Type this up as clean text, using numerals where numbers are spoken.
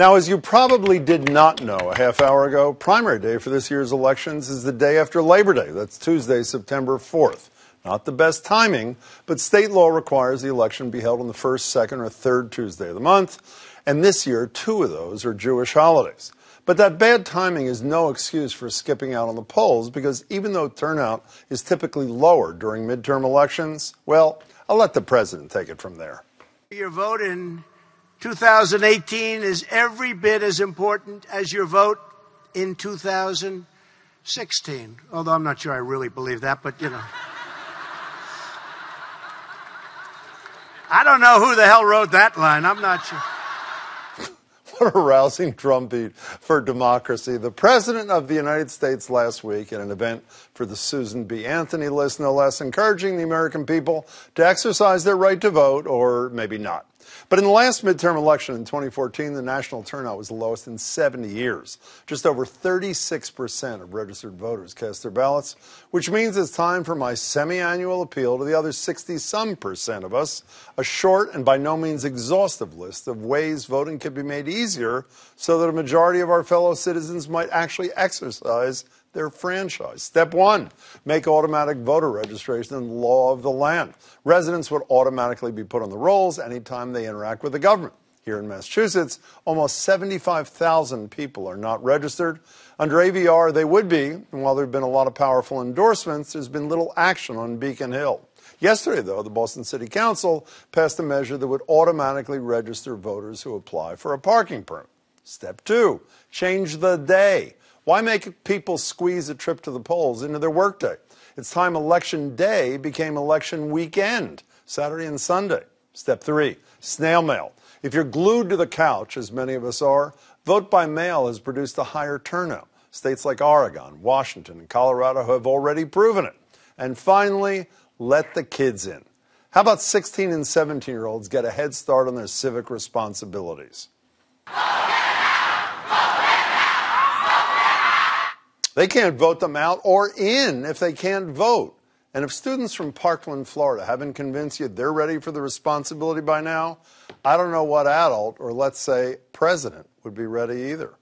Now, as you probably did not know a half hour ago, primary day for this year's elections is the day after Labor Day. That's Tuesday, September 4th. Not the best timing, but state law requires the election be held on the first, second, or third Tuesday of the month. And this year, 2 of those are Jewish holidays. But that bad timing is no excuse for skipping out on the polls, because even though turnout is typically lower during midterm elections, well, I'll let the president take it from there. Your vote in 2018 is every bit as important as your vote in 2016. Although I'm not sure I really believe that, but you know. I don't know who the hell wrote that line. I'm not sure. What a rousing drumbeat for democracy. The President of the United States last week at an event for the Susan B. Anthony list, no less, encouraging the American people to exercise their right to vote, or maybe not. But in the last midterm election in 2014, the national turnout was the lowest in 70 years. Just over 36% of registered voters cast their ballots, which means it's time for my semi-annual appeal to the other 60-some% of us, a short and by no means exhaustive list of ways voting can be made easier so that a majority of our fellow citizens might actually exercise their franchise. Step 1, make automatic voter registration the law of the land. Residents would automatically be put on the rolls anytime they interact with the government. Here in Massachusetts, almost 75,000 people are not registered. Under AVR, they would be, and while there have been a lot of powerful endorsements, there's been little action on Beacon Hill. Yesterday, though, the Boston City Council passed a measure that would automatically register voters who apply for a parking permit. Step 2, change the day. Why make people squeeze a trip to the polls into their workday? It's time election day became election weekend, Saturday and Sunday. Step 3, snail mail. If you're glued to the couch, as many of us are, vote by mail has produced a higher turnout. States like Oregon, Washington, and Colorado have already proven it. And finally, let the kids in. How about 16 and 17-year-olds get a head start on their civic responsibilities? They can't vote them out or in if they can't vote. And if students from Parkland, Florida haven't convinced you they're ready for the responsibility by now, I don't know what adult, or let's say president, would be ready either.